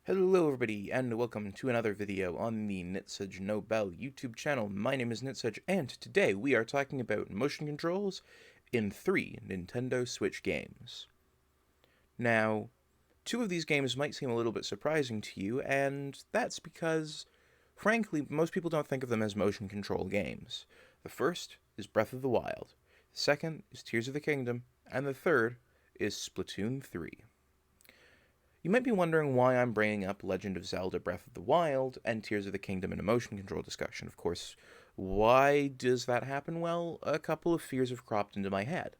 Hello everybody, and welcome to another video on the Nitsage Nobel YouTube channel. My name is Nitsage, and today we are talking about motion controls in 3 Nintendo Switch games. Now, 2 of these games might seem a little bit surprising to you, and that's because, frankly, most people don't think of them as motion control games. The first is Breath of the Wild, the second is Tears of the Kingdom, and the third is Splatoon 3. You might be wondering why I'm bringing up Legend of Zelda Breath of the Wild and Tears of the Kingdom in a motion control discussion. Of course, why does that happen? Well, a couple of fears have cropped into my head.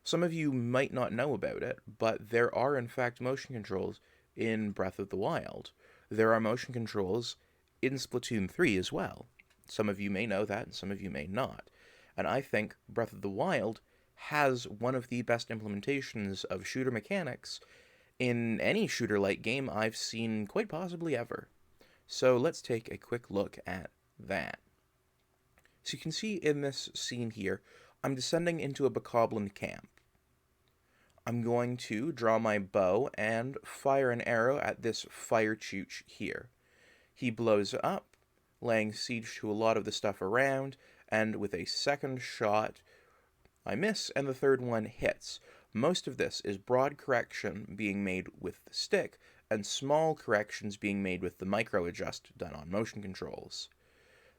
Some of you might not know about it, but there are in fact motion controls in Breath of the Wild. There are motion controls in Splatoon 3 as well. Some of you may know that, and some of you may not. And I think Breath of the Wild has one of the best implementations of shooter mechanics in any shooter-like game I've seen quite possibly ever. So let's take a quick look at that. So you can see in this scene here, I'm descending into a bokoblin camp. I'm going to draw my bow and fire an arrow at this fire chooch here. He blows up, laying siege to a lot of the stuff around, and with a second shot, I miss, and the third one hits. Most of this is broad correction being made with the stick, and small corrections being made with the micro adjust done on motion controls.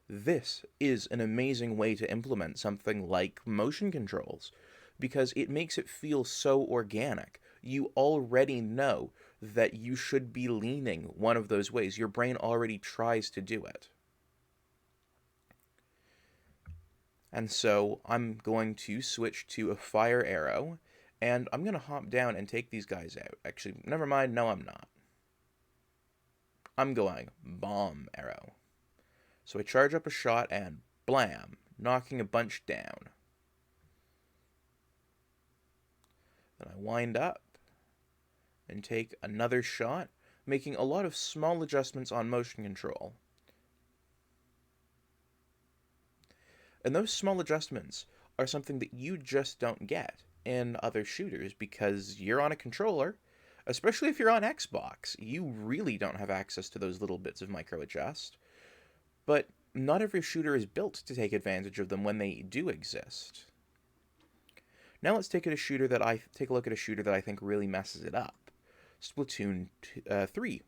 This is an amazing way to implement something like motion controls, because it makes it feel so organic. You already know that you should be leaning one of those ways. Your brain already tries to do it. And so I'm going to switch to a fire arrow, and I'm going to hop down and take these guys out. Actually, never mind, no I'm not. I'm going bomb arrow. So I charge up a shot and blam, knocking a bunch down. Then I wind up and take another shot, making a lot of small adjustments on motion control. And those small adjustments are something that you just don't get in other shooters because you're on a controller, especially if you're on Xbox. You really don't have access to those little bits of micro adjust. But not every shooter is built to take advantage of them when they do exist. Now let's take a look at a shooter that I think really messes it up. Splatoon 3.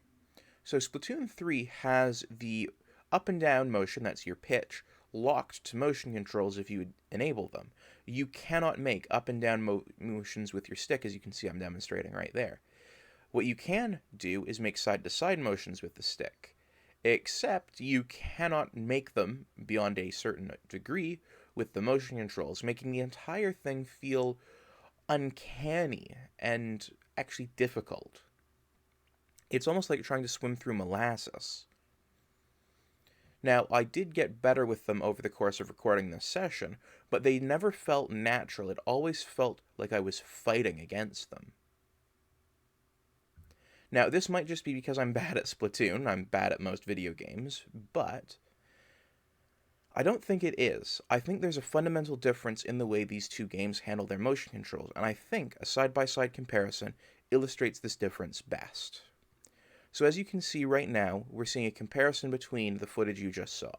So Splatoon 3 has the up and down motion, that's your pitch, locked to motion controls if you would enable them. You cannot make up and down motions with your stick, as you can see I'm demonstrating right there. What you can do is make side-to-side motions with the stick, except you cannot make them beyond a certain degree with the motion controls, making the entire thing feel uncanny and actually difficult. It's almost like trying to swim through molasses. Now, I did get better with them over the course of recording this session, but they never felt natural. It always felt like I was fighting against them. Now, this might just be because I'm bad at Splatoon. I'm bad at most video games, but I don't think it is. I think there's a fundamental difference in the way these two games handle their motion controls, and I think a side-by-side comparison illustrates this difference best. So as you can see right now, we're seeing a comparison between the footage you just saw.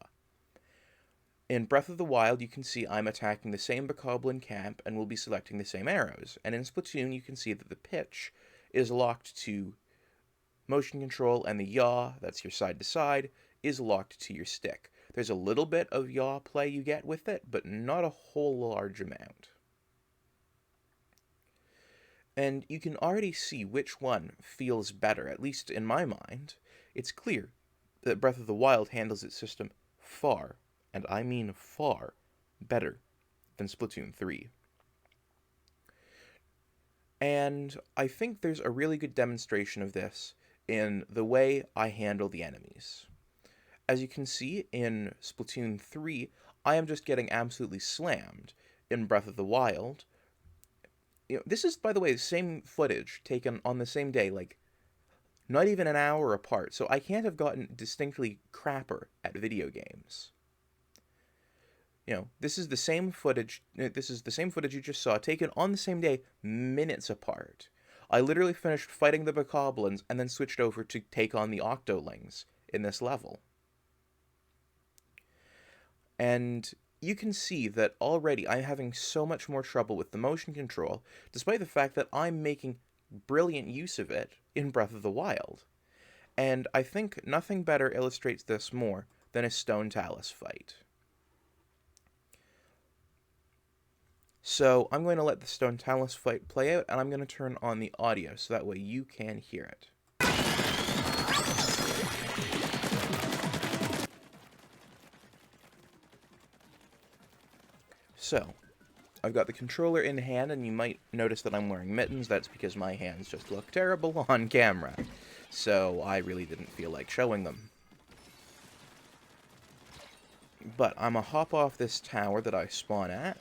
In Breath of the Wild, you can see I'm attacking the same bokoblin camp and will be selecting the same arrows. And in Splatoon, you can see that the pitch is locked to motion control, and the yaw, that's your side-to-side, is locked to your stick. There's a little bit of yaw play you get with it, but not a whole large amount. And you can already see which one feels better, at least in my mind. It's clear that Breath of the Wild handles its system far, and I mean far, better than Splatoon 3. And I think there's a really good demonstration of this in the way I handle the enemies. As you can see in Splatoon 3, I am just getting absolutely slammed. In Breath of the Wild, this is, by the way, the same footage taken on the same day, like, not even an hour apart, so I can't have gotten distinctly crapper at video games. This is the same footage you just saw, taken on the same day, minutes apart. I literally finished fighting the bokoblins and then switched over to take on the octolings in this level. And you can see that already I'm having so much more trouble with the motion control, despite the fact that I'm making brilliant use of it in Breath of the Wild. And I think nothing better illustrates this more than a Stone Talus fight. So I'm going to let the Stone Talus fight play out, and I'm going to turn on the audio so that way you can hear it. So, I've got the controller in hand, and you might notice that I'm wearing mittens. That's because my hands just look terrible on camera. So I really didn't feel like showing them. But I'm going to hop off this tower that I spawn at,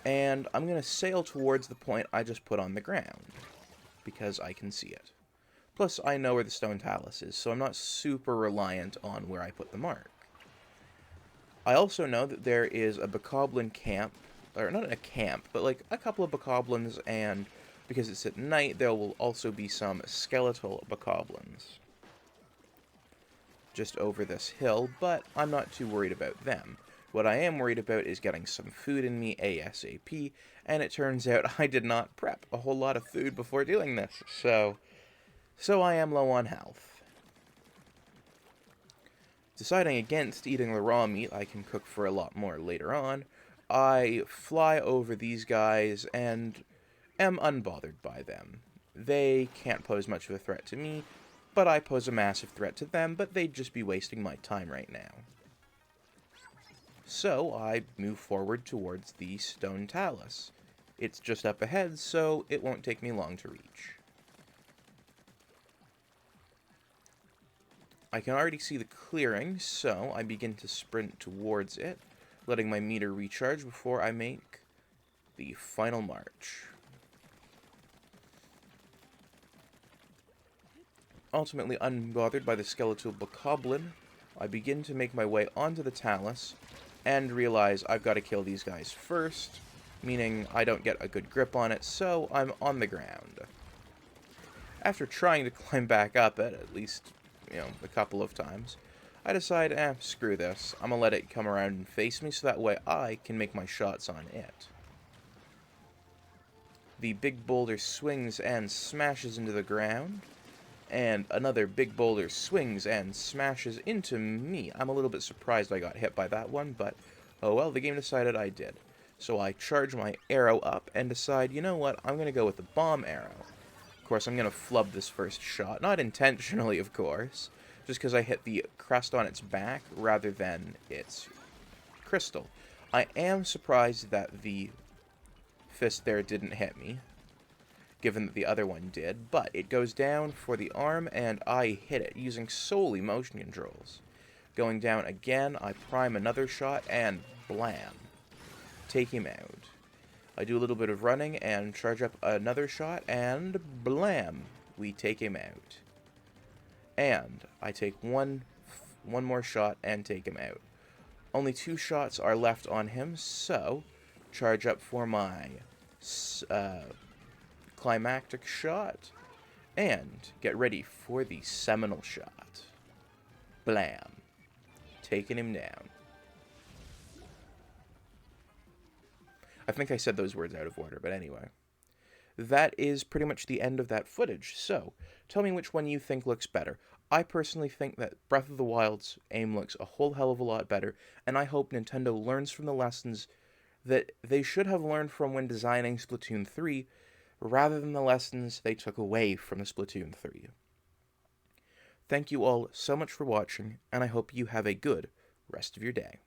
and I'm going to sail towards the point I just put on the ground, because I can see it. Plus, I know where the Stone Talus is, so I'm not super reliant on where I put the mark. I also know that there is a bokoblin camp, or not a camp, but like a couple of bokoblins, and because it's at night, there will also be some skeletal bokoblins just over this hill, but I'm not too worried about them. What I am worried about is getting some food in me ASAP, and it turns out I did not prep a whole lot of food before doing this, so I am low on health. Deciding against eating the raw meat I can cook for a lot more later on, I fly over these guys and am unbothered by them. They can't pose much of a threat to me, but I pose a massive threat to them, but they'd just be wasting my time right now. So I move forward towards the Stone Talus. It's just up ahead, so it won't take me long to reach. I can already see the clearing, so I begin to sprint towards it, letting my meter recharge before I make the final march. Ultimately unbothered by the skeletal bokoblin, I begin to make my way onto the Talus, and realize I've got to kill these guys first, meaning I don't get a good grip on it, so I'm on the ground. After trying to climb back up it, at least, a couple of times, I decide, screw this, I'm gonna let it come around and face me so that way I can make my shots on it. The big boulder swings and smashes into the ground, and another big boulder swings and smashes into me. I'm a little bit surprised I got hit by that one, but oh well, the game decided I did. So I charge my arrow up and decide, you know what, I'm going to go with the bomb arrow. Of course, I'm going to flub this first shot, not intentionally, of course, just because I hit the crest on its back rather than its crystal. I am surprised that the fist there didn't hit me, given that the other one did, but it goes down for the arm, and I hit it using solely motion controls. Going down again, I prime another shot, and blam. Take him out. I do a little bit of running, and charge up another shot, and blam. We take him out. And I take one more shot, and take him out. Only 2 shots are left on him, so charge up for my climactic shot, and get ready for the seminal shot. Blam. Taking him down. I think I said those words out of order, but anyway. That is pretty much the end of that footage, so tell me which one you think looks better. I personally think that Breath of the Wild's aim looks a whole hell of a lot better, and I hope Nintendo learns from the lessons that they should have learned from when designing Splatoon 3, rather than the lessons they took away from the Splatoon 3. Thank you all so much for watching, and I hope you have a good rest of your day.